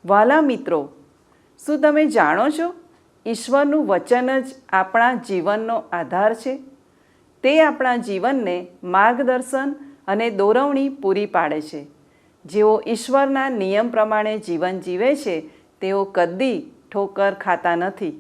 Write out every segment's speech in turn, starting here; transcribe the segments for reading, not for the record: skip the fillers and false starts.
વાલા મિત્રો, શું તમે જાણો છો ઈશ્વરનું વચન જ આપણા જીવનનો આધાર છે? તે આપણા જીવનને માર્ગદર્શન અને દોરવણી પૂરી પાડે છે. જેઓ ઈશ્વરના નિયમ પ્રમાણે જીવન જીવે છે તેઓ કદી ઠોકર ખાતા નથી.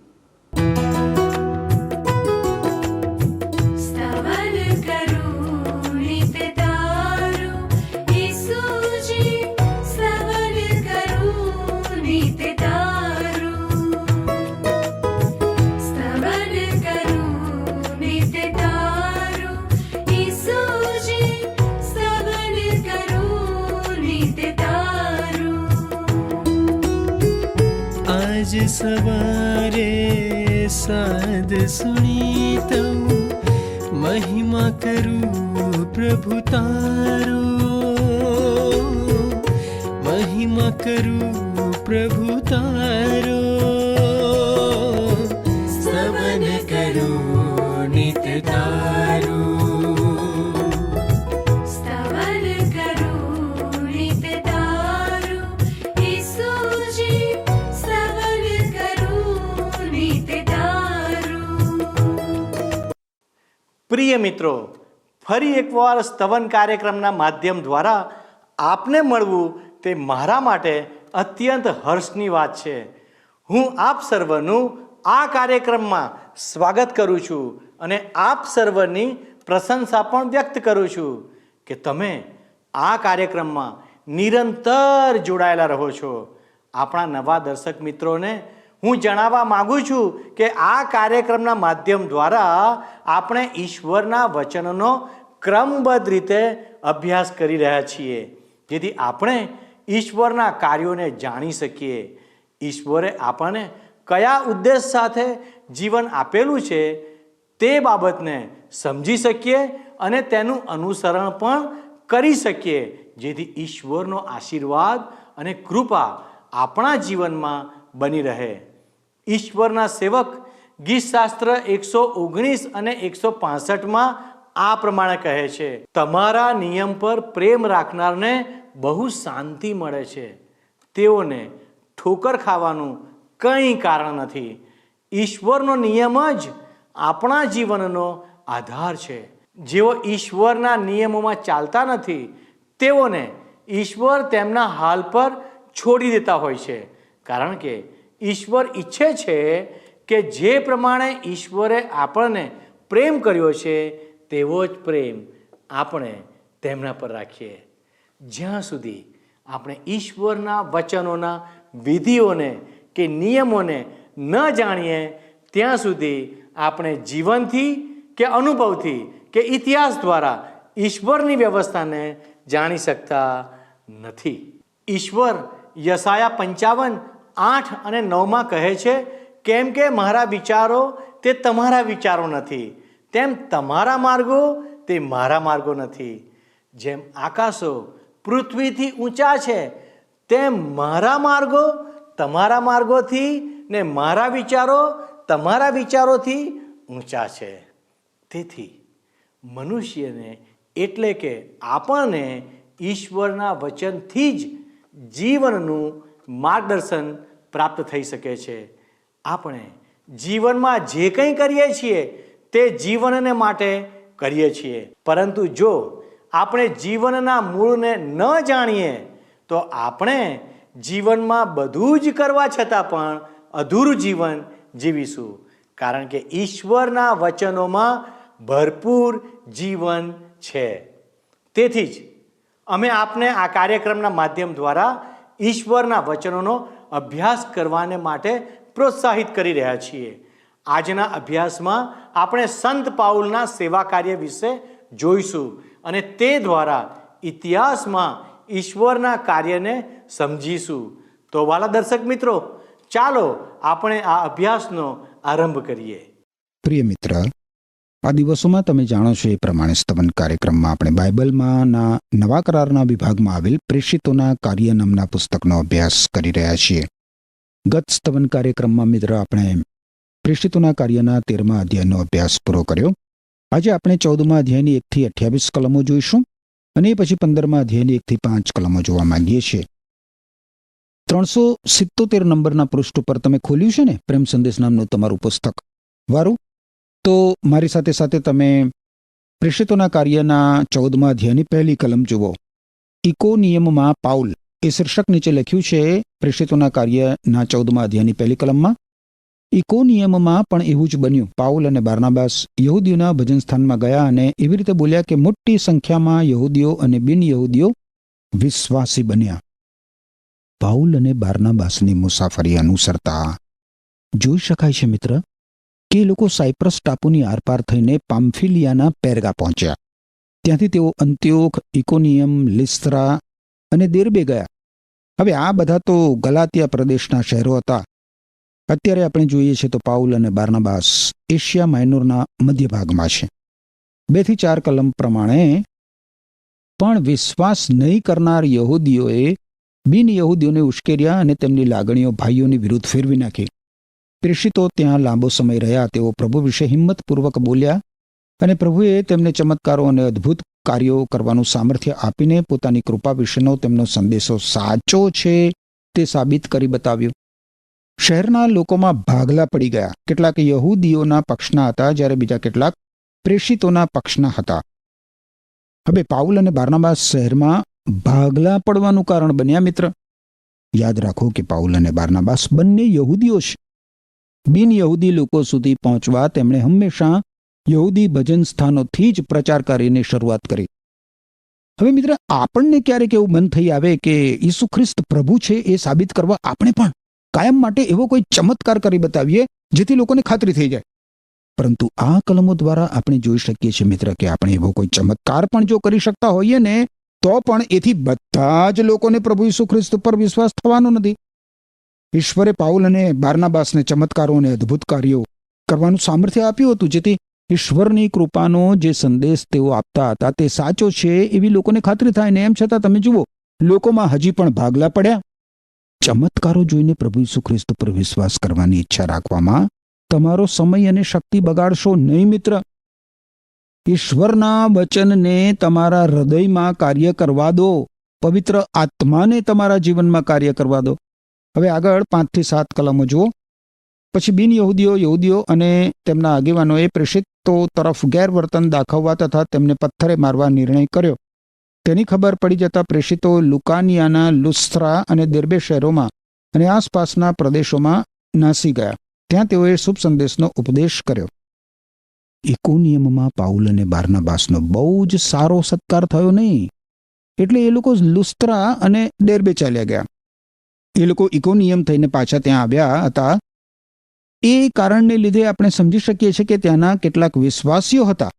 आज सवारे साध सुनी तो महिमा करूं प्रभु तारो, महिमा करूं प्रभु तारो, स्तवन करूं नित तारो. પ્રિય મિત્રો, ફરી એકવાર સ્તવન કાર્યક્રમના માધ્યમ દ્વારા આપને મળવું તે મારા માટે અત્યંત હર્ષની વાત છે. હું આપ સર્વનું આ કાર્યક્રમમાં સ્વાગત કરું છું અને આપ સર્વની પ્રશંસા પણ વ્યક્ત કરું છું કે તમે આ કાર્યક્રમમાં નિરંતર જોડાયેલા રહો છો. આપણા નવા દર્શક મિત્રોને હું જણાવવા માગું છું કે આ કાર્યક્રમના માધ્યમ દ્વારા આપણે ઈશ્વરના વચનોનો ક્રમબદ્ધ રીતે અભ્યાસ કરી રહ્યા છીએ, જેથી આપણે ઈશ્વરના કાર્યોને જાણી શકીએ. ઈશ્વરે આપણને કયા ઉદ્દેશ સાથે જીવન આપેલું છે તે બાબતને સમજી શકીએ અને તેનું અનુસરણ પણ કરી શકીએ, જેથી ઈશ્વરનો આશીર્વાદ અને કૃપા આપણા જીવનમાં બની રહે. ઈશ્વરના સેવક ગીતશાસ્ત્ર 119 અને 165 આ પ્રમાણે કહે છે, તમારા નિયમ પર પ્રેમ રાખનારને બહુ શાંતિ મળે છે. તેઓને ઠોકર ખાવાનું કંઈ કારણ નથી. ઈશ્વરનો નિયમ જ આપણા જીવનનો આધાર છે. જેઓ ઈશ્વરના નિયમોમાં ચાલતા નથી તેઓને ઈશ્વર તેમના હાલ પર છોડી દેતા હોય છે, કારણ કે ઈશ્વર ઈચ્છે છે કે જે પ્રમાણે ઈશ્વરે આપણને પ્રેમ કર્યો છે તેવો જ પ્રેમ આપણે તેમના પર રાખીએ. જ્યાં સુધી આપણે ઈશ્વરના વચનોના વિધિઓને કે નિયમોને ન જાણીએ ત્યાં સુધી આપણે જીવનથી કે અનુભવથી કે ઇતિહાસ દ્વારા ઈશ્વરની વ્યવસ્થાને જાણી શકતા નથી. ઈશ્વર યશાયા 55:8 અને 9 કહે છે, કેમ કે મારા વિચારો તે તમારા વિચારો નથી, તેમ તમારા માર્ગો તે મારા માર્ગો નથી. જેમ આકાશો પૃથ્વીથી ઊંચા છે તેમ મારા માર્ગો તમારા માર્ગોથી ને મારા વિચારો તમારા વિચારોથી ઊંચા છે. તેથી મનુષ્યને એટલે કે આપણને ઈશ્વરના વચનથી જ જીવનનું માર્ગદર્શન પ્રાપ્ત થઈ શકે છે. આપણે જીવનમાં જે કંઈ કરીએ છીએ તે જીવનને માટે કરીએ છીએ, પરંતુ જો આપણે જીવનના મૂળને ન જાણીએ તો આપણે જીવનમાં બધું જ કરવા છતાં પણ અધૂરું જીવન જીવીશું, કારણ કે ઈશ્વરના વચનોમાં ભરપૂર જીવન છે. તેથી જ અમે આપને આ કાર્યક્રમના માધ્યમ દ્વારા ઈશ્વરના વચનોનો અભ્યાસ કરવાને માટે પ્રોત્સાહિત કરી રહ્યા છીએ. આજના અભ્યાસમાં આપણે સંત પાઉલના સેવા કાર્ય વિશે જોઈશું અને તે દ્વારા ઇતિહાસમાં ઈશ્વરના કાર્યને સમજીશું. તો વાલા દર્શક મિત્રો, ચાલો આપણે આ અભ્યાસનો આરંભ કરીએ. પ્રિય મિત્ર, આ દિવસોમાં તમે જાણો છો એ પ્રમાણે સ્તવન કાર્યક્રમમાં આપણે બાઇબલમાંના નવા કરારના વિભાગમાં આવેલ પ્રેષિતોના કાર્ય નામના પુસ્તકનો અભ્યાસ કરી રહ્યા છીએ. ગત સ્તવન કાર્યક્રમમાં મિત્ર આપણે પ્રેષિતોના કાર્યના 13મા અધ્યાયનો અભ્યાસ પૂરો કર્યો. આજે આપણે 14મા અધ્યાયની 1 થી 28 કલમો જોઈશું અને પછી 15મા અધ્યાયની 1 થી 5 કલમો જોવા માંગીએ છીએ. 377 નંબરના પૃષ્ઠ ઉપર તમે ખોલ્યું છે ને પ્રેમ સંદેશ નામનું તમારું પુસ્તક વારું? તો મારી સાથે સાથે તમે પ્રેષિતોના કાર્યના 14મા અધ્યાયની પહેલી કલમ જુઓ. ઇકોનિયમમાં પાઉલ એ શીર્ષક નીચે લખ્યું છે પ્રેષિતોના કાર્યના 14મા અધ્યાયની પહેલી કલમમાં. ઇકોનિયમમાં પણ એવું જ બન્યું. પાઉલ અને બાર્નાબાસ યહૂદીઓના ભજન સ્થાનમાં ગયા અને એવી રીતે બોલ્યા કે મોટી સંખ્યામાં યહૂદીઓ અને બિન યહૂદીઓ વિશ્વાસી બન્યા. પાઉલ અને બાર્નાબાસની મુસાફરી અનુસરતા જોઈ શકાય છે મિત્ર કે એ લોકો સાયપ્રસ ટાપુની આરપાર થઈને પામ્ફિલિયાના પેરગા પહોંચ્યા. ત્યાંથી તેઓ અંત્યોખ, ઇકોનિયમ, લિસ્ત્રા અને દેર્બે ગયા. હવે આ બધા તો ગલાતિયા પ્રદેશના શહેરો હતા. અત્યારે આપણે જોઈએ છીએ તો પાઉલ અને બાર્નાબાસ એશિયા માઇનોરના મધ્ય ભાગમાં છે. 2 થી 4 કલમ પ્રમાણે પણ વિશ્વાસ નહીં કરનાર યહૂદીઓએ બિન યહૂદીઓને ઉશ્કેર્યા અને તેમની લાગણીઓ ભાઈઓની વિરુદ્ધ ફેરવી નાખી. પ્રેષિતો ત્યાં લાંબો સમય રહ્યા. તેઓ પ્રભુ વિશે હિંમતપૂર્વક બોલ્યા અને પ્રભુએ તેમને ચમત્કારો અને અદ્ભુત કાર્યો કરવાનું સામર્થ્ય આપીને પોતાની કૃપા વિશેનો તેમનો સંદેશો સાચો છે તે સાબિત કરી બતાવ્યું. શહેરના લોકોમાં ભાગલા પડી ગયા. કેટલાક યહૂદીઓના પક્ષના હતા જ્યારે બીજા કેટલાક પ્રેષિતોના પક્ષના હતા. હવે પાઉલ અને બાર્નાબાસ શહેરમાં ભાગલા પડવાનું કારણ બન્યા. મિત્ર, યાદ રાખો કે પાઉલ અને બાર્નાબાસ બંને યહૂદીઓ છે. બિન યહૂદી લોકો સુધી પહોંચવા તેમણે હંમેશા યહૂદી ભજન સ્થાનોથી જ પ્રચાર કાર્યની શરૂઆત કરી. હવે મિત્ર, આપણને ક્યારેક એવું મન થઈ આવે કે ઈસુ ખ્રિસ્ત પ્રભુ છે એ સાબિત કરવા આપણે પણ કાયમ માટે એવો કોઈ ચમત્કાર કરી બતાવીએ જેથી લોકોને ખાતરી થઈ જાય. પરંતુ આ કલમો દ્વારા આપણે જોઈ શકીએ છીએ મિત્ર કે આપણે એવો કોઈ ચમત્કાર પણ જો કરી શકતા હોઈએ ને તો પણ એથી બધા જ લોકોને પ્રભુ ઈસુ ખ્રિસ્ત પર વિશ્વાસ થવાનો નથી. ઈશ્વરે પાઉલ અને બાર્નાબાસને ચમત્કારો અને અદ્ભુત કાર્યો કરવાનું સામર્થ્ય આપ્યું હતું જેથી ઈશ્વરની કૃપાનો જે સંદેશ તેઓ આપતા હતા તે સાચો છે એવી લોકોને ખાતરી થાય ને. એમ છતાં તમે જુઓ, લોકોમાં હજી પણ ભાગલા પડ્યા. ચમત્કારો જોઈને પ્રભુ ઈસુ ખ્રિસ્ત પર વિશ્વાસ કરવાની ઈચ્છા રાખવામાં તમારો સમય અને શક્તિ બગાડશો નહીં મિત્ર. ઈશ્વરના વચનને તમારા હૃદયમાં કાર્ય કરવા દો. પવિત્ર આત્માને તમારા જીવનમાં કાર્ય કરવા દો. હવે આગળ 5 થી 7 કલમો જુઓ. પછી બિન યહૂદીઓ, યહૂદીઓ અને તેમના આગેવાનોએ પ્રેષિતો તરફ ગેરવર્તન દાખવવા તથા તેમને પથ્થરે મારવા નિર્ણય કર્યો. તેની ખબર પડી જતા પ્રેષિતો લુકાનિયાના લુસ્ત્રા અને દેર્બે શહેરોમાં અને આસપાસના પ્રદેશોમાં નાસી ગયા. ત્યાં તેઓએ શુભ સંદેશનો ઉપદેશ કર્યો. ઇકોનિયમમાં પાઉલ અને બાર્નાબાસનો બહુ જ સારો સત્કાર થયો નહીં. એટલે એ લોકો લુસ્ત્રા અને દેર્બે ચાલ્યા ગયા. એ લોકો ઇકોનિયમ થઈને પાછા ત્યાં આવ્યા હતા. એ કારણને લીધે આપણે સમજી શકીએ છીએ કે ત્યાંના કેટલાક વિશ્વાસીઓ હતા.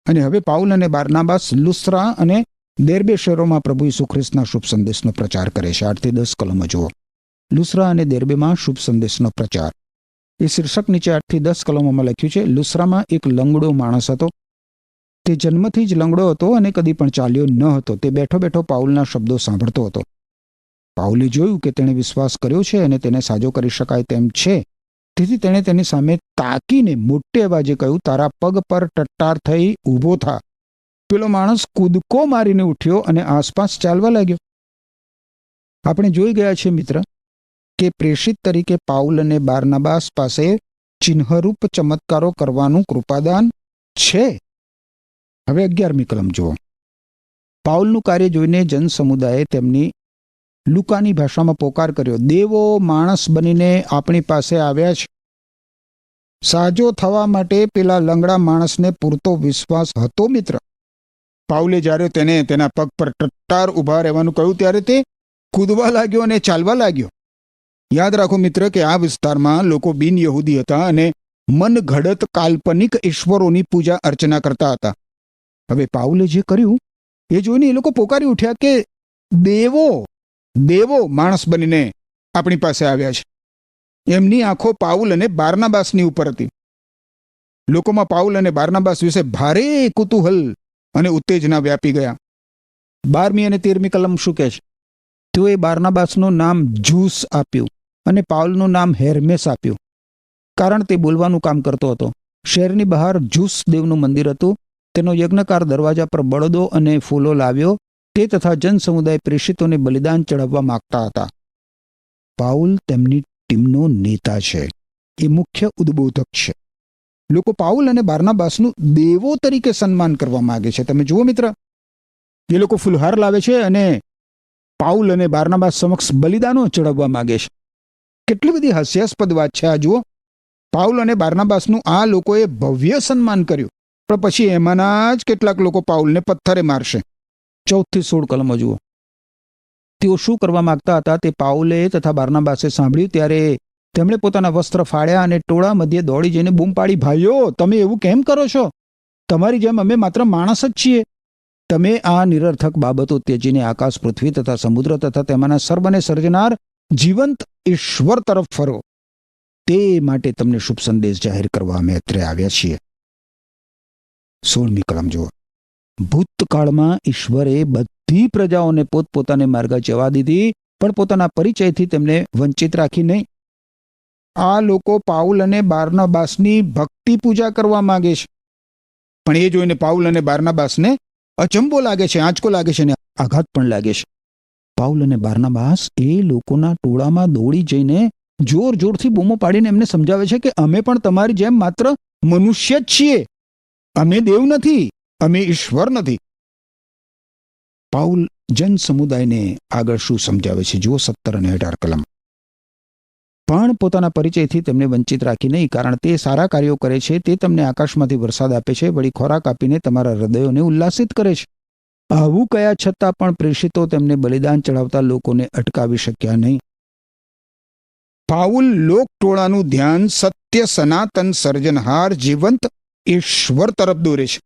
અને હવે પાઉલ અને બાર્નાબાસ લુસ્ત્રા અને દેર્બે શહેરોમાં પ્રભુ ઈસુ ખ્રિસ્તના શુભ સંદેશનો પ્રચાર કરે છે. 8 થી 10 કલમો જુઓ. લુસ્ત્રા અને દેર્બેમાં શુભ સંદેશનો પ્રચાર. એ શીર્ષક નીચે 8 થી 10 કલમોમાં લખ્યું છે. લુસ્ત્રામાં એક લંગડો માણસ હતો. તે જન્મથી જ લંગડો હતો અને કદી પણ ચાલ્યો ન હતો. તે બેઠો બેઠો પાઉલના શબ્દો સાંભળતો હતો. પાઉલે જોયું કે તેણે વિશ્વાસ કર્યો છે અને તેને સાજો કરી શકાય તેમ છે. તેથી તેણે તેની સામે તાકીને મોટે અવાજે કહ્યું, તારા પગ પર ટટ્ટાર થઈ ઊભો થા. પેલો માણસ કૂદકો મારીને ઉઠ્યો અને આસપાસ ચાલવા લાગ્યો. આપણે જોઈ ગયા છે મિત્ર કે પ્રેષિત તરીકે પાઉલ અને બાર્નાબાસ પાસે ચિહ્નરૂપ ચમત્કારો કરવાનું કૃપાદાન છે. હવે 11મી કલમ જુઓ. પાઉલનું કાર્ય જોઈને જન સમુદાયે તેમની લુકાની ભાષામાં પોકાર કર્યો, દેવો માણસ બનીને આપણી પાસે આવ્યા છે. સાજો થવા માટે પેલા લંગડા માણસને પૂરતો વિશ્વાસ હતો મિત્ર. પાઉલે જ્યારે તેને તેના પગ પર ટટ્ટાર ઊભા રહેવાનું કહ્યું ત્યારે તે કૂદવા લાગ્યો અને ચાલવા લાગ્યો. યાદ રાખો મિત્ર કે આ વિસ્તારમાં લોકો બિન યહૂદી હતા અને મનઘડત કાલ્પનિક ઈશ્વરોની પૂજા અર્ચના કરતા હતા. હવે પાઉલે જે કર્યું એ જોઈને એ લોકો પોકારી ઉઠ્યા કે દેવો માણસ બનીને આપણી પાસે આવ્યા છે. એમની આંખો પાઉલ અને બાર્નાબાસની ઉપર હતી. લોકોમાં પાઉલ અને બાર્નાબાસ વિશે ભારે કુતૂહલ અને ઉત્તેજના વ્યાપી ગયા. 12મી અને 13મી કલમ શું કહે છે? તેઓએ બાર્નાબાસનું નામ જૂસ આપ્યું અને પાઉલનું નામ હેર્મેસ આપ્યું, કારણ તે બોલવાનું કામ કરતો હતો. શહેરની બહાર જૂસ દેવનું મંદિર હતું. તેનો યજ્ઞકાર દરવાજા પર બળદો અને ફૂલો લાવ્યો. તે તથા જન સમુદાય પ્રેષિતોને બલિદાન ચડાવવા માંગતા હતા. પાઉલ તેમની ટીમનો નેતા છે, એ મુખ્ય ઉદ્બોધક છે. લોકો પાઉલ અને બારનાબાસનું દેવો તરીકે સન્માન કરવા માંગે છે. તમે જુઓ મિત્ર, એ લોકો ફુલહાર લાવે છે અને પાઉલ અને બારનાબાસ સમક્ષ બલિદાનો ચડાવવા માંગે છે. કેટલી બધી હાસ્યાસ્પદ વાત છે આ જુઓ. પાઉલ અને બારનાબાસનું આ લોકોએ ભવ્ય સન્માન કર્યું, પણ પછી એમાંના જ કેટલાક લોકો પાઉલને પથ્થરે મારશે. 14 થી 16 કલમો જુઓ. તેઓ શું કરવા માંગતા હતા તે પાઉલે તથા બારનાબાસે સાંભળ્યું ત્યારે તેમણે પોતાના વસ્ત્ર ફાડ્યા અને ટોળા મધ્યે દોડી જઈને બૂમ પાડી, ભાઈઓ, તમે એવું કેમ કરો છો? તમારી જેમ અમે માત્ર માણસ જ છીએ. તમે આ નિરર્થક બાબતો ત્યજીને આકાશ, પૃથ્વી તથા સમુદ્ર તથા તેમાંના સર્વને સર્જનાર જીવંત ઈશ્વર તરફ ફરો. તે માટે તમને શુભ સંદેશ જાહેર કરવા અમે અત્રે આવ્યા છીએ. 16મી કલમ જુઓ. ભૂતકાળમાં ઈશ્વરે બધી પ્રજાઓને પોતપોતાને માર્ગે જવા દીધી, પણ પોતાના પરિચયથી તેમને વંચિત રાખી નહીં. આ લોકો પાઉલ અને બારનાબાસની ભક્તિ પૂજા કરવા માંગે છે, પણ એ જોઈને પાઉલ અને બારનાબાસને અચંબો લાગે છે, આંચકો લાગે છે અને આઘાત પણ લાગે છે. પાઉલ અને બારનાબાસ એ લોકોના ટોળામાં દોડી જઈને જોર જોરથી બૂમો પાડીને એમને સમજાવે છે કે અમે પણ તમારી જેમ માત્ર મનુષ્ય જ છીએ. અમે દેવ નથી, અમે ઈશ્વર નથી. પાઉલ જન સમુદાયને આગળ શું સમજાવે છે જુઓ 17 અને 18 કલમ. પણ પોતાના પરિચયથી તેમને વંચિત રાખી નહીં, કારણ તે સારા કાર્યો કરે છે. તે તમને આકાશમાંથી વરસાદ આપે છે, વળી ખોરાક આપીને તમારા હૃદયોને ઉલ્લાસિત કરે છે. આવું કયા છતાં પણ પ્રેષિતો તેમને બલિદાન ચડાવતા લોકોને અટકાવી શક્યા નહીં. પાઉલ લોકટોળાનું ધ્યાન સત્ય સનાતન સર્જનહાર જીવંત ઈશ્વર તરફ દોરે છે.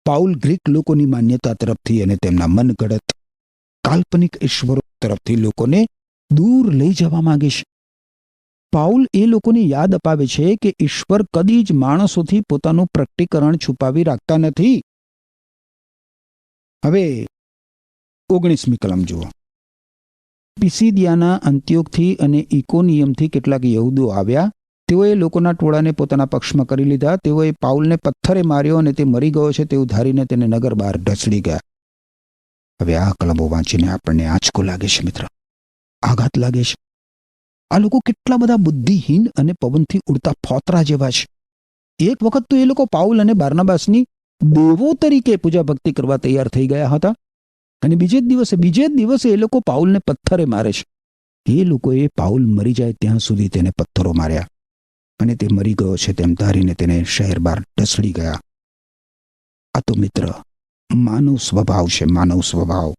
પાઉલ ગ્રીક લોકોની માન્યતા તરફથી અને તેમના મનગઢત કાલ્પનિક ઈશ્વરો તરફથી લોકોને દૂર લઈ જવા માંગે છે. પાઉલ એ લોકોને યાદ અપાવે છે કે ઈશ્વર કદી જ માણસોથી પોતાનું પ્રકટીકરણ છુપાવી રાખતા નથી. હવે 19મી કલમ જુઓ. પિસિદિયાના અંત્યોકથી અને ઇકોનિયમથી કેટલાક યહૂદો આવ્યા. તેઓએ લોકોના ટોળાને પોતાના પક્ષમાં કરી લીધા. તેઓએ પાઉલને પથ્થરે માર્યો અને તે મરી ગયો છે તેવું ધારીને તેને નગર બહાર ઢસડી ગયા. હવે આ કલમો વાંચીને આપણને આંચકો લાગે છે મિત્ર, આઘાત લાગે છે. આ લોકો કેટલા બધા બુદ્ધિહીન અને પવનથી ઉડતા ફોતરા જેવા છે. એક વખત તો એ લોકો પાઉલ અને બારનાબાસની દેવો તરીકે પૂજા ભક્તિ કરવા તૈયાર થઈ ગયા હતા, અને બીજે જ દિવસે એ લોકો પાઉલને પથ્થરે મારે છે. એ લોકોએ પાઉલ મરી જાય ત્યાં સુધી તેને પથ્થરો માર્યા, અને તે મરી ગયો છે તેમ ધારીને તેને શહેર બહાર ઢસડી ગયા. આ તો મિત્ર માનવ સ્વભાવ છે, માનવ સ્વભાવ.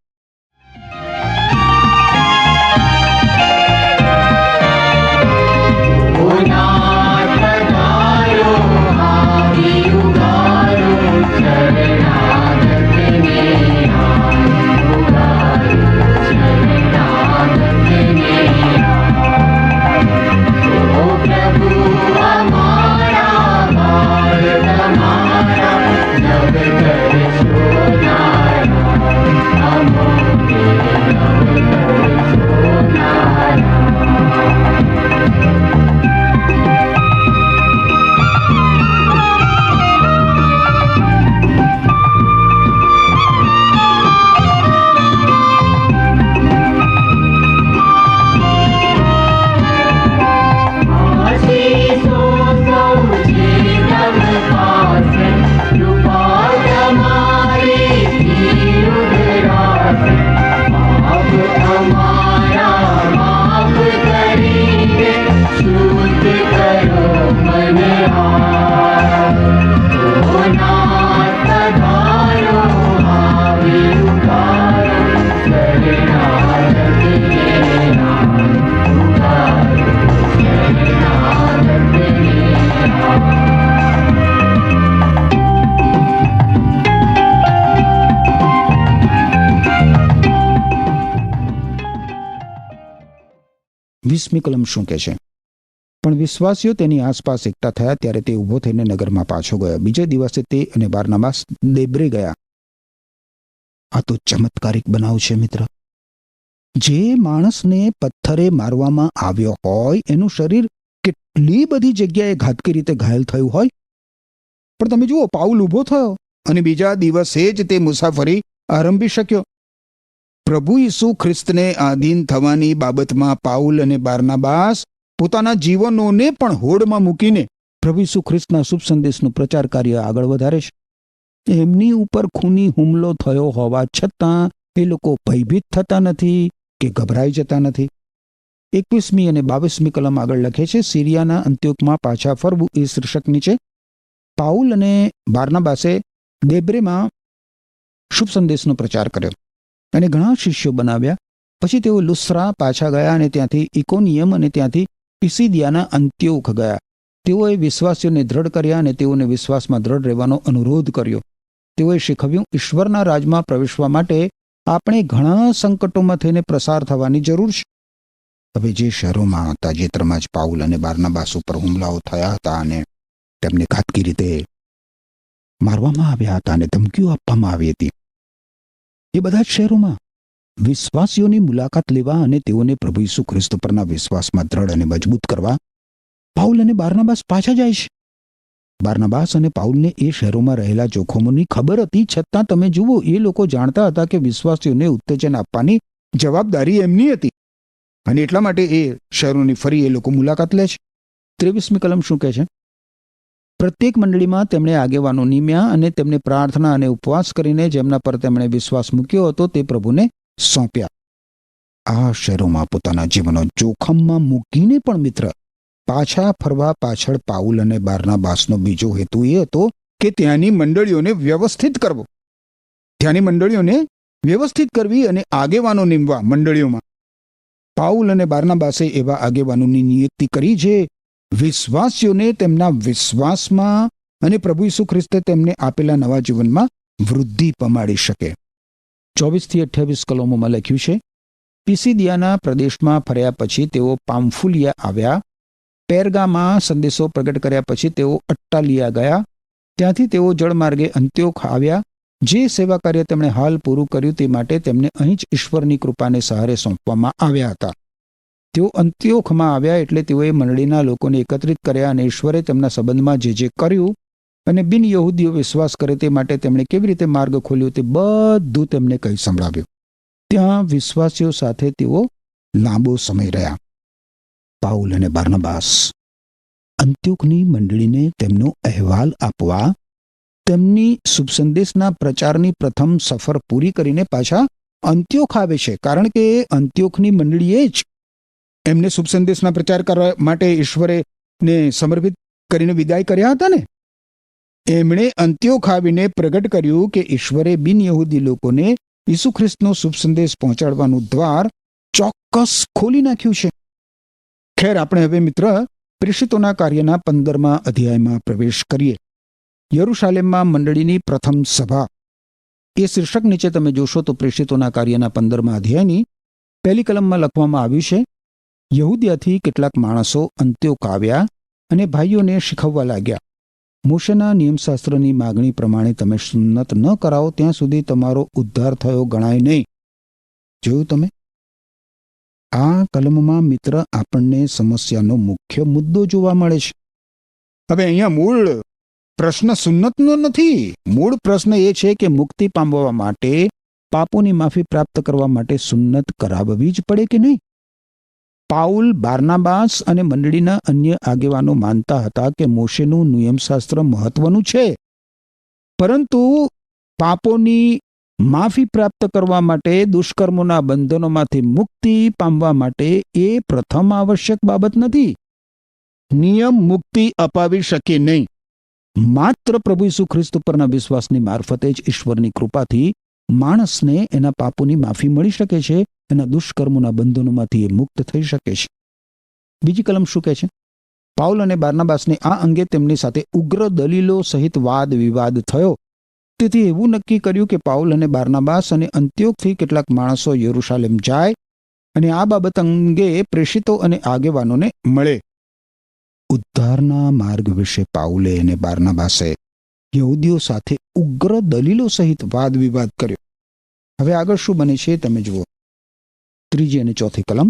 મી કલમ શું કહે છે? પણ વિશ્વાસીઓ તેની આસપાસ એકઠા થયા ત્યારે તે ઊભો થઈને નગરમાં પાછો ગયો. બીજે દિવસે તે અને બારનાબાસ દેબ્રે ગયા. આ તો ચમત્કારિક બનાવ છે મિત્ર. જે માણસને પથ્થરે મારવામાં આવ્યો હોય એનું શરીર કેટલી બધી જગ્યાએ ઘાતકી રીતે ઘાયલ થયું હોય, પણ તમે જુઓ પાઉલ ઊભો થયો અને બીજા દિવસે જ તે મુસાફરી આરંભી શક્યો. પ્રભુ ઈસુ ખ્રિસ્તને આધીન થવાની બાબતમાં પાઉલ અને બારનાબાસ પોતાના જીવનોને પણ હોડમાં મૂકીને પ્રભુ ઈસુ ખ્રિસ્તના શુભ સંદેશનું પ્રચાર કાર્ય આગળ વધારે છે. એમની ઉપર ખૂની હુમલો થયો હોવા છતાં એ લોકો ભયભીત થતા નથી કે ગભરાઈ જતા નથી. 21મી અને 22મી કલમ આગળ લખે છે, સિરિયાના અંત્યોકમાં પાછા ફરવું એ શીર્ષક નીચે પાઉલ અને બારનાબાસે દેબ્રેમાં શુભ સંદેશનો પ્રચાર કર્યો અને ઘણા શિષ્યો બનાવ્યા. પછી તેઓ લુસ્ત્રા પાછા ગયા અને ત્યાંથી ઇકોનિયમ અને ત્યાંથી પિસિદિયાના અંત્યોક ગયા. તેઓએ વિશ્વાસીઓને દ્રઢ કર્યા અને તેઓને વિશ્વાસમાં દ્રઢ રહેવાનો અનુરોધ કર્યો. તેઓએ શીખવ્યું, ઈશ્વરના રાજમાં પ્રવેશવા માટે આપણે ઘણા સંકટોમાં થઈને પ્રસાર થવાની જરૂર છે. હવે જે શહેરોમાં તાજેતરમાં જ પાઉલ અને બારનાબાસ ઉપર હુમલાઓ થયા હતા અને તેમને ઘાતકી રીતે મારવામાં આવ્યા હતા અને ધમકીઓ આપવામાં આવી હતી, એ બધા જ શહેરોમાં વિશ્વાસીઓની મુલાકાત લેવા અને તેઓને પ્રભુ ઈસુ ખ્રિસ્ત પરના વિશ્વાસમાં દ્રઢ અને મજબૂત કરવા પાઉલ અને બારનાબાસ પાછા જાય છે. બારનાબાસ અને પાઉલને એ શહેરોમાં રહેલા જોખમોની ખબર હતી, છતાં તમે જુઓ, એ લોકો જાણતા હતા કે વિશ્વાસીઓને ઉત્તેજન આપવાની જવાબદારી એમની હતી અને એટલા માટે એ શહેરોની ફરી એ લોકો મુલાકાત લે છે. 23મી કલમ શું કહે છે? પ્રત્યેક મંડળીમાં તેમણે આગેવાનો નિમ્યા અને તેમને પ્રાર્થના અને ઉપવાસ કરીને જેમના પર તેમણે વિશ્વાસ મૂક્યો હતો તે પ્રભુને સોંપ્યા. આ શહેરોમાં પોતાના જીવનો જોખમમાં મૂકીને પણ મિત્ર પાછા ફરવા પાછળ પાઉલ અને બારનાબાસનો બીજો હેતુ એ હતો કે ત્યાંની મંડળીઓને વ્યવસ્થિત કરવો, ત્યાંની મંડળીઓને વ્યવસ્થિત કરવી અને આગેવાનો નીમવા. મંડળીઓમાં પાઉલ અને બારનાબાસે એવા આગેવાનોની નિયુક્તિ કરી જે વિશ્વાસીઓને તેમના વિશ્વાસમાં અને પ્રભુ ઈસુ ખ્રિસ્તે તેમને આપેલા નવા જીવનમાં વૃદ્ધિ પમાડી શકે. 24-28 કલમોમાં લખ્યું છે, પિસિદિયાના પ્રદેશમાં ફર્યા પછી તેઓ પામ્ફુલિયા આવ્યા. પેરગામાં સંદેશો પ્રગટ કર્યા પછી તેઓ અટ્ટાલિયા ગયા. ત્યાંથી તેઓ જળમાર્ગે અંત્યોક આવ્યા. જે સેવા કાર્ય તેમણે હાલ પૂરું કર્યું તે માટે તેમને અહીં જ ઈશ્વરની કૃપાને સહારે સોંપવામાં આવ્યા હતા. તેઓ અંત્યોખમાં આવ્યા એટલે તેઓએ મંડળીના લોકોને એકત્રિત કર્યા અને ઈશ્વરે તેમના સંબંધમાં જે કર્યું અને બિન યહૂદીઓ વિશ્વાસ કરે તે માટે તેમણે કેવી રીતે માર્ગ ખોલ્યો તે બધું તેમને કહી સંભળાવ્યું. ત્યાં વિશ્વાસીઓ સાથે તેઓ લાંબો સમય રહ્યા. પાઉલ અને બારનાબાસ અંત્યોકની મંડળીને તેમનો અહેવાલ આપવા તેમની શુભ સંદેશના પ્રચારની પ્રથમ સફર પૂરી કરીને પાછા અંત્યોક આવે છે, કારણ કે અંત્યોકની મંડળીએ જ એમને શુભ સંદેશના પ્રચાર કરવા માટે ઈશ્વરે ને સમર્પિત કરીને વિદાય કર્યા હતા ને. એમણે અંત્યોક આવીને પ્રગટ કર્યું કે ઈશ્વરે બિન યહૂદી લોકોને ઈસુ ખ્રિસ્તનો શુભ સંદેશ પહોંચાડવાનું દ્વાર ચોક્કસ ખોલી નાખ્યું છે. ખેર, આપણે હવે મિત્ર પ્રેષિતોના કાર્યના 15મા અધ્યાયમાં પ્રવેશ કરીએ. યરુશાલેમમાં મંડળીની પ્રથમ સભા એ શીર્ષક નીચે તમે જોશો તો પ્રેષિતોના કાર્યના 15મા અધ્યાયની પહેલી કલમમાં લખવામાં આવ્યું છે, યહૂદિયાથી કેટલાક માણસો અંત્યોક આવ્યા અને ભાઈઓને શીખવવા લાગ્યા, મોશેના નિયમશાસ્ત્રની માગણી પ્રમાણે તમે સુન્નત ન કરાવો ત્યાં સુધી તમારો ઉદ્ધાર થયો ગણાય નહીં. જોયું તમે? આ કલમમાં મિત્ર આપણને સમસ્યાનો મુખ્ય મુદ્દો જોવા મળે છે. હવે અહીંયા મૂળ પ્રશ્ન સુન્નતનો નથી. મૂળ પ્રશ્ન એ છે કે મુક્તિ પામવા માટે, પાપોની માફી પ્રાપ્ત કરવા માટે સુન્નત કરાવવી જ પડે કે નહીં? પાઉલ, બારનાબાસ અને મંડળીના અન્ય આગેવાનો માનતા હતા કે મોશેનું નિયમશાસ્ત્ર મહત્વનું છે, પરંતુ પાપોની માફી પ્રાપ્ત કરવા માટે, દુષ્કર્મોના બંધનોમાંથી મુક્તિ પામવા માટે એ પ્રથમ આવશ્યક બાબત નથી. નિયમ મુક્તિ અપાવી શકે નહીં. માત્ર પ્રભુ ઈસુ ખ્રિસ્ત પરના વિશ્વાસની મારફતે જ ઈશ્વરની કૃપાથી માણસને એના પાપોની માફી મળી શકે છે, એના દુષ્કર્મોના બંધનોમાંથી એ મુક્ત થઈ શકે છે. બીજી કલમ શું કહે છે? પાઉલ અને બારનાબાસને આ અંગે તેમની સાથે ઉગ્ર દલીલો સહિત વાદ વિવાદ થયો. તેથી એવું નક્કી કર્યું કે પાઉલ અને બારનાબાસ અને અંત્યોકથી કેટલાક માણસો યરુશાલેમ જાય અને આ બાબત અંગે પ્રેષિતો અને આગેવાનોને મળે. ઉદ્ધારના માર્ગ વિશે પાઉલે અને બારનાબાસે યહૂદીઓ સાથે ઉગ્ર દલીલો સહિત વાદ વિવાદ કર્યો. હવે આગળ શું બને છે તમે જુઓ. 3જી અને 4થી કલમ.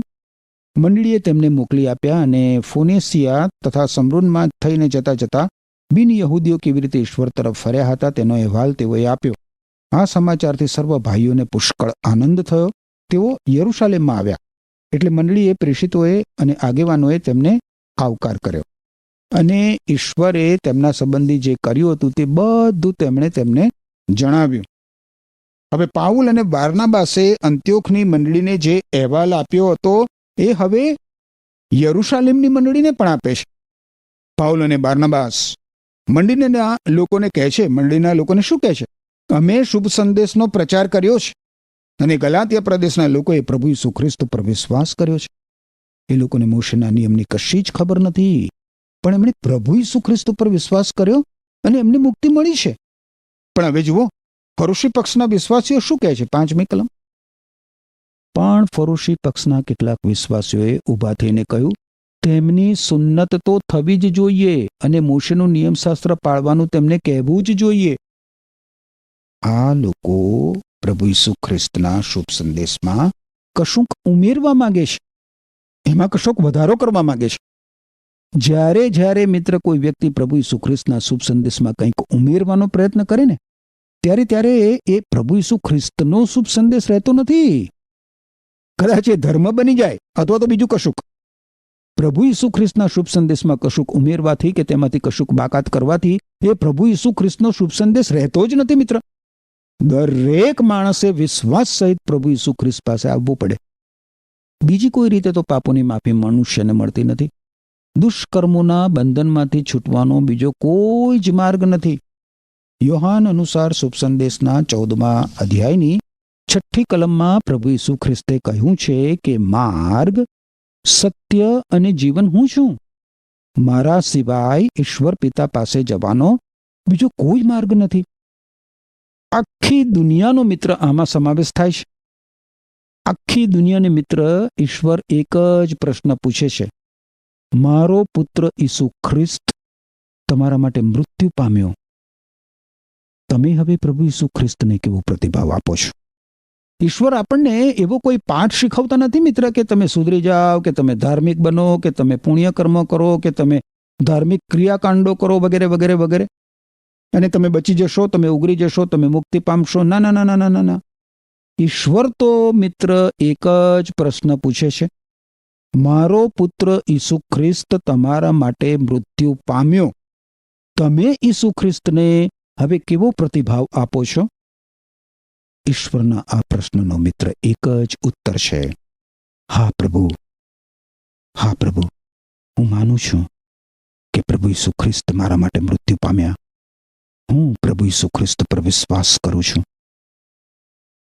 મંડળીએ તેમને મોકલી આપ્યા અને ફોનેસિયા તથા સમરૂનમાં થઈને જતા જતા બિન યહૂદીઓ કેવી રીતે ઈશ્વર તરફ ફર્યા હતા તેનો અહેવાલ તેઓએ આપ્યો. આ સમાચારથી સર્વ ભાઈઓને પુષ્કળ આનંદ થયો તેઓ યરુશાલેમમાં આવ્યા એટલે મંડળીએ, પ્રેષિતોએ અને આગેવાનોએ તેમને આવકાર કર્યો અને ઈશ્વરે તેમના સંબંધી જે કર્યું હતું તે બધું તેમણે તેમને જણાવ્યું. હવે પાઉલ અને બારનાબાસે અંત્યોખની મંડળીને જે અહેવાલ આપ્યો હતો એ હવે યરુશાલેમની મંડળીને પણ આપે છે. પાઉલ અને બારનાબાસ મંડળીના લોકોને કહે છે, મંડળીના લોકોને શું કહે છે? અમે શુભ સંદેશનો પ્રચાર કર્યો છે અને ગલાતિયા પ્રદેશના લોકોએ પ્રભુ ઈસુ ખ્રિસ્ત પર વિશ્વાસ કર્યો છે. એ લોકોને મોશેના નિયમની કશી જ ખબર નથી, પણ એમણે પ્રભુ ઈસુ ખ્રિસ્ત પર વિશ્વાસ કર્યો અને એમને મુક્તિ મળી છે. પણ હવે જુઓ, ફરોશી પક્ષના વિશ્વાસીઓ શું કહે છે? 5મી કલમ. પણ ફરોશી પક્ષના કેટલાક વિશ્વાસીઓએ ઊભા થઈને કહ્યું, તેમની સુન્નત તો થવી જ જોઈએ અને મોશેનું નિયમશાસ્ત્ર પાળવાનું તેમને કહેવું જ જોઈએ. આ લોકો પ્રભુ ઈસુ ખ્રિસ્તના શુભ સંદેશમાં કશુંક ઉમેરવા માંગે છે, એમાં કશોક વધારો કરવા માંગે છે. જ્યારે જ્યારે મિત્ર કોઈ વ્યક્તિ પ્રભુ ઈસુ ખ્રિસ્તના શુભ સંદેશમાં કંઈક ઉમેરવાનો પ્રયત્ન કરે ને, ત્યારે ત્યારે એ પ્રભુ ઈસુ ખ્રિસ્તનો શુભ સંદેશ રહેતો નથી. કદાચ એ ધર્મ બની જાય અથવા તો બીજું કશુંક. પ્રભુ ઈસુ ખ્રિસ્તના શુભ સંદેશમાં કશુંક ઉમેરવાથી કે તેમાંથી કશુંક બાકાત કરવાથી એ પ્રભુ ઈસુ ખ્રિસ્તનો શુભ સંદેશ રહેતો જ નથી મિત્ર. દરેક માણસે વિશ્વાસ સહિત પ્રભુ ઈસુ ખ્રિસ્ત પાસે આવવું પડે. બીજી કોઈ રીતે તો પાપોની માફી મનુષ્યને મળતી નથી. દુષ્કર્મોના બંધનમાંથી છૂટવાનો બીજો કોઈ જ માર્ગ નથી. યોહાન અનુસાર શુભ સંદેશના 14મા અધ્યાયની 6ઠ્ઠી કલમમાં પ્રભુ ઈસુ ખ્રિસ્તે કહ્યું છે કે માર્ગ, સત્ય અને જીવન હું છું. મારા સિવાય ઈશ્વર પિતા પાસે જવાનો બીજો કોઈ માર્ગ નથી. આખી દુનિયાનો મિત્ર આમાં સમાવેશ થાય છે. આખી દુનિયાને મિત્ર ઈશ્વર એક જ પ્રશ્ન પૂછે છે, મારો પુત્ર ઈસુ ખ્રિસ્ત તમારા માટે મૃત્યુ પામ્યો. તમે હવે પ્રભુ ઈસુ ખ્રિસ્તને કેવો પ્રતિભાવ આપો છો? ઈશ્વર આપણને એવો કોઈ પાઠ શીખવતા નથી મિત્ર કે તમે સુધરી જાઓ, કે તમે ધાર્મિક બનો, કે તમે પુણ્યકર્મ કરો, કે તમે ધાર્મિક ક્રિયાકાંડો કરો વગેરે વગેરે વગેરે, અને તમે બચી જશો, તમે ઉગરી જશો, તમે મુક્તિ પામશો. ના ના ના ના ના ના. ઈશ્વર તો મિત્ર એક જ પ્રશ્ન પૂછે છે, મારો પુત્ર ઈસુ ખ્રિસ્ત તમારા માટે મૃત્યુ પામ્યો. તમે ઈસુ ખ્રિસ્તને હવે કેવો પ્રતિભાવ આપો છો? ઈશ્વરના આ પ્રશ્નનો મિત્ર એક જ ઉત્તર છે, હા પ્રભુ, હા પ્રભુ, હું માનું છું કે પ્રભુ ઈસુ ખ્રિસ્ત મારા માટે મૃત્યુ પામ્યા. હું પ્રભુ ઈસુ ખ્રિસ્ત પર વિશ્વાસ કરું છું.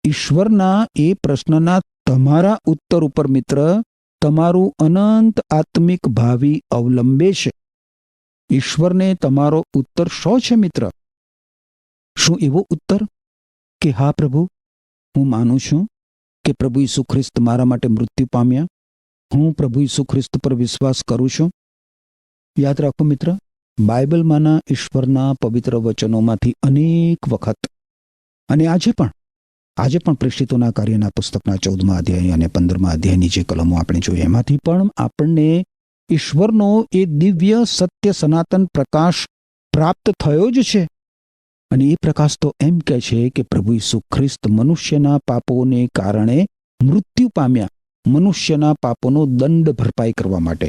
ઈશ્વરના એ પ્રશ્નના તમારા ઉત્તર ઉપર મિત્ર તમારું અનંત આત્મિક ભાવિ અવલંબે છે. ઈશ્વરને તમારો ઉત્તર શો છે મિત્ર? શું એવો ઉત્તર કે હા પ્રભુ, હું માનું છું કે પ્રભુ ઈસુ ખ્રિસ્ત મારા માટે મૃત્યુ પામ્યા. હું પ્રભુ ઈસુ ખ્રિસ્ત પર વિશ્વાસ કરું છું. યાદ રાખો મિત્ર, બાઇબલમાંના ઈશ્વરના પવિત્ર વચનોમાંથી અનેક વખત અને આજે પણ પ્રેષિતોના કાર્યના પુસ્તકના 14મા અધ્યાય અને 15મા અધ્યાયની જે કલમો આપણે જોઈએ એમાંથી પણ આપણને ઈશ્વરનો એ દિવ્ય સત્ય સનાતન પ્રકાશ પ્રાપ્ત થયો જ છે. અને એ પ્રકાશ તો એમ કહે છે કે પ્રભુ ઈસુ ખ્રિસ્ત મનુષ્યના પાપોને કારણે મૃત્યુ પામ્યા, મનુષ્યના પાપોનો દંડ ભરપાઈ કરવા માટે.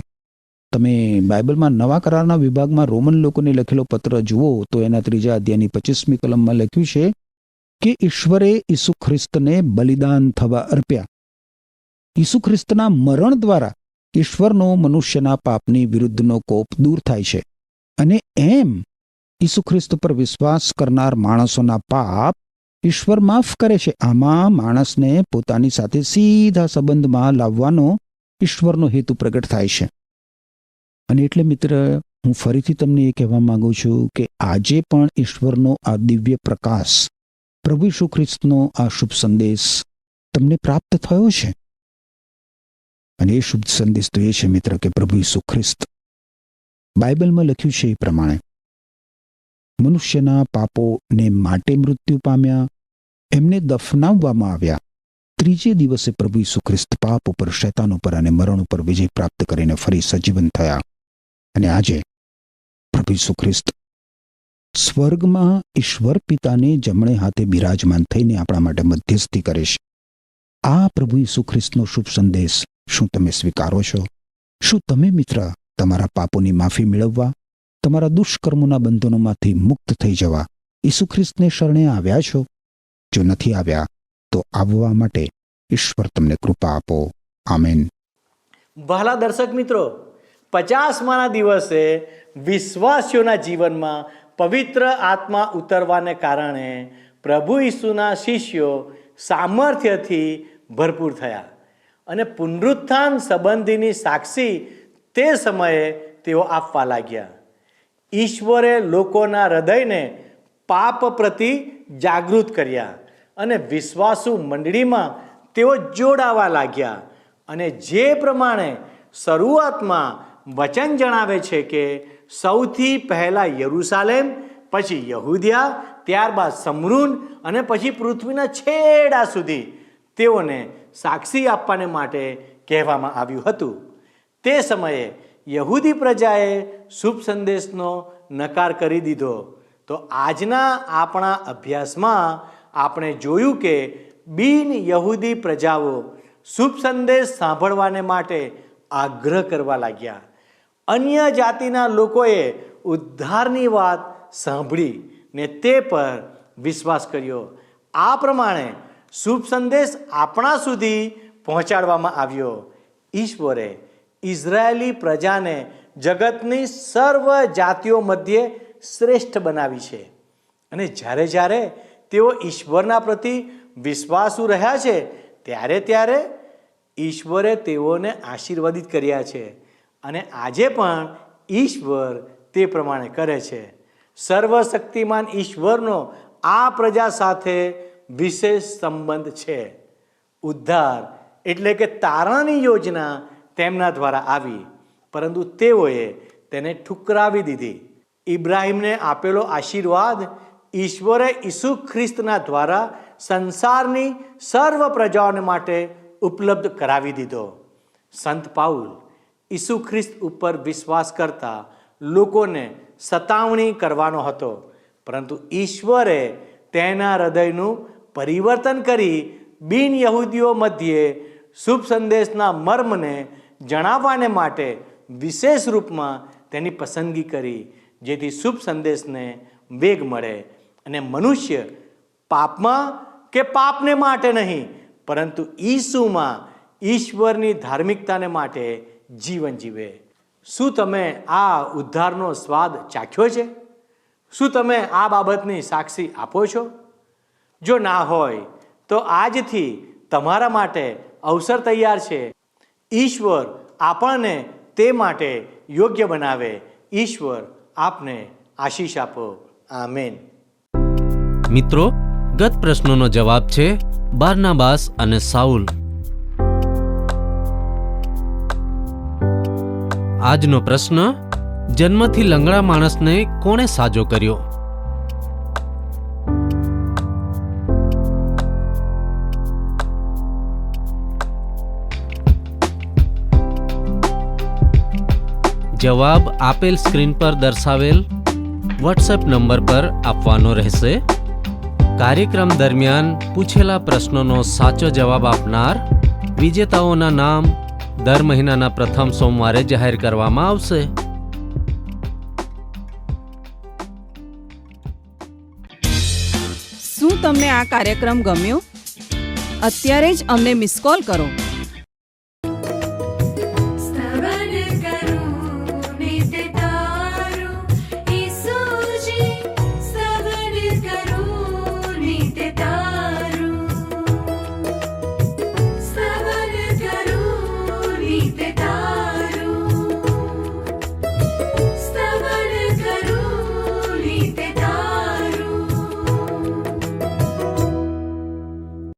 તમે બાઇબલમાં નવા કરારના વિભાગમાં રોમન લોકોને લખેલો પત્ર જુઓ તો એના 3 અધ્યાયની 25મી કલમમાં લખ્યું છે કે ઈશ્વરે ઈસુ ખ્રિસ્તને બલિદાન થવા અર્પ્યા. ઈસુ ખ્રિસ્તના મરણ દ્વારા ઈશ્વરનો મનુષ્યના પાપની વિરુદ્ધનો કોપ દૂર થાય છે. અને એમ ઈસુ ખ્રિસ્ત પર વિશ્વાસ કરનાર માણસોના પાપ ઈશ્વર માફ કરે છે. આમાં માણસને પોતાની સાથે સીધા સંબંધમાં લાવવાનો ઈશ્વરનો હેતુ પ્રગટ થાય છે. અને એટલે મિત્ર, હું ફરીથી તમને એ કહેવા માંગુ છું કે આજે પણ ઈશ્વરનો આ દિવ્ય પ્રકાશ, પ્રભુ ઈસુ ખ્રિસ્તનો આ શુભ સંદેશ તમને પ્રાપ્ત થયો છે. અને એ શુભ સંદેશ તો એ છે મિત્ર કે પ્રભુ ઈસુ ખ્રિસ્ત, બાઇબલમાં લખ્યું છે એ પ્રમાણે, મનુષ્યના પાપોને માટે મૃત્યુ પામ્યા, એમને દફનાવવામાં આવ્યા. 3જે દિવસે પ્રભુ ઈસુ ખ્રિસ્ત પાપ ઉપર, શૈતાન ઉપર અને મરણ ઉપર વિજય પ્રાપ્ત કરીને ફરી સજીવન થયા. અને આજે પ્રભુ ઈસુ ખ્રિસ્ત સ્વર્ગમાં ઈશ્વર પિતાને જમણે હાથે બિરાજમાન થઈને આપણા માટે મધ્યસ્થી કરે છે. આ પ્રભુ ઈસુ ખ્રિસ્તનો શુભ સંદેશ શું તમે સ્વીકારો છો? શું તમે મિત્ર તમારા પાપોની માફી મેળવવા, તમારા દુષ્કર્મોના બંધનોમાંથી મુક્ત થઈ જવા ઈસુ ખ્રિસ્તને શરણે આવ્યા છો? જો નથી આવ્યા તો આવવા માટે ઈશ્વર તમને કૃપા આપો. આમેન. વહાલા દર્શક મિત્રો, 50માના દિવસે વિશ્વાસીઓના જીવનમાં પવિત્ર આત્મા ઉતરવાને કારણે પ્રભુ ઈસુના શિષ્યો સામર્થ્યથી ભરપૂર થયા અને પુનરુત્થાન સંબંધીની સાક્ષી તે સમયે તેઓ આપવા લાગ્યા. ઈશ્વરે લોકોના હૃદયને પાપ પ્રતિ જાગૃત કર્યા અને વિશ્વાસુ મંડળીમાં તેઓ જોડાવા લાગ્યા. અને જે પ્રમાણે શરૂઆતમાં વચન જણાવે છે કે સૌથી પહેલાં યરૂશાલેમ, પછી યહૂદિયા, ત્યારબાદ સમરૂન અને પછી પૃથ્વીના છેડા સુધી તેઓને સાક્ષી આપવાને માટે કહેવામાં આવ્યું હતું. તે સમયે યહૂદી પ્રજાએ શુભ સંદેશનો નકાર કરી દીધો. તો આજના આપણા અભ્યાસમાં આપણે જોયું કે બિન યહૂદી પ્રજાઓ શુભ સંદેશ સાંભળવાને માટે આગ્રહ કરવા લાગ્યા. અન્ય જાતિના લોકોએ ઉદ્ધારની વાત સાંભળી ને તે પર વિશ્વાસ કર્યો. આ પ્રમાણે શુભ સંદેશ આપણા સુધી પહોંચાડવામાં આવ્યો. ઈશ્વરે ઇઝરાયેલી પ્રજાને જગતની સર્વ જાતિઓ મધ્યે શ્રેષ્ઠ બનાવી છે અને જ્યારે જ્યારે તેઓ ઈશ્વરના પ્રતિ વિશ્વાસુ રહ્યા છે ત્યારે ઈશ્વરે તેઓને આશીર્વાદિત કર્યા છે અને આજે પણ ઈશ્વર તે પ્રમાણે કરે છે. સર્વશક્તિમાન ઈશ્વરનો આ પ્રજા સાથે વિશેષ સંબંધ છે. ઉદ્ધાર એટલે કે તારણની યોજના તેમના દ્વારા આવી, પરંતુ તેઓએ તેને ઠુકરાવી દીધી. ઇબ્રાહીમને આપેલો આશીર્વાદ ઈશ્વરે ઈસુ ખ્રિસ્તના દ્વારા સંસારની સર્વ પ્રજાઓને માટે ઉપલબ્ધ કરાવી દીધો. સંત પાઉલ ઈસુ ખ્રિસ્ત ઉપર વિશ્વાસ કરતા લોકોને સતાવણી કરવાનો હતો, પરંતુ ઈશ્વરે તેના હૃદયનું પરિવર્તન કરી બિન યહૂદીઓ મધ્યે શુભ સંદેશના મર્મને જણાવવાને માટે વિશેષ રૂપમાં તેની પસંદગી કરી, જેથી શુભ સંદેશને વેગ મળે અને મનુષ્ય પાપમાં કે પાપને માટે નહીં, પરંતુ ઈસુમાં ઈશ્વરની ધાર્મિકતાને માટે જીવન જીવે. શું તમે આ ઉદ્ધારનો સ્વાદ ચાખ્યો છે? શું તમે આ બાબતની સાક્ષી આપો છો? જો ના હોય તો આજથી તમારા માટે અવસર તૈયાર છે. ઈશ્વર આપણને તે માટે યોગ્ય બનાવે. ઈશ્વર આપને આશીષ આપો. આમેન. મિત્રો, ગત પ્રશ્નોનો જવાબ છે બારનાબાસ અને સાઉલ. આજનો પ્રશ્ન: જન્મથી લંગડા માણસને કોણે સાજો કર્યો? જવાબ આપેલ સ્ક્રીન પર દર્શાવેલ વોટ્સએપ નંબર પર આપવાનો રહેશે. કાર્યક્રમ દરમિયાન પૂછેલા પ્રશ્નોનો સાચો જવાબ આપનાર વિજેતાઓના નામ દર મહિનાના પ્રથમ સોમવારે જાહેર કરવામાં આવશે. શું તમને આ કાર્યક્રમ ગમ્યો? અત્યારે જ અમને મિસ કોલ કરો.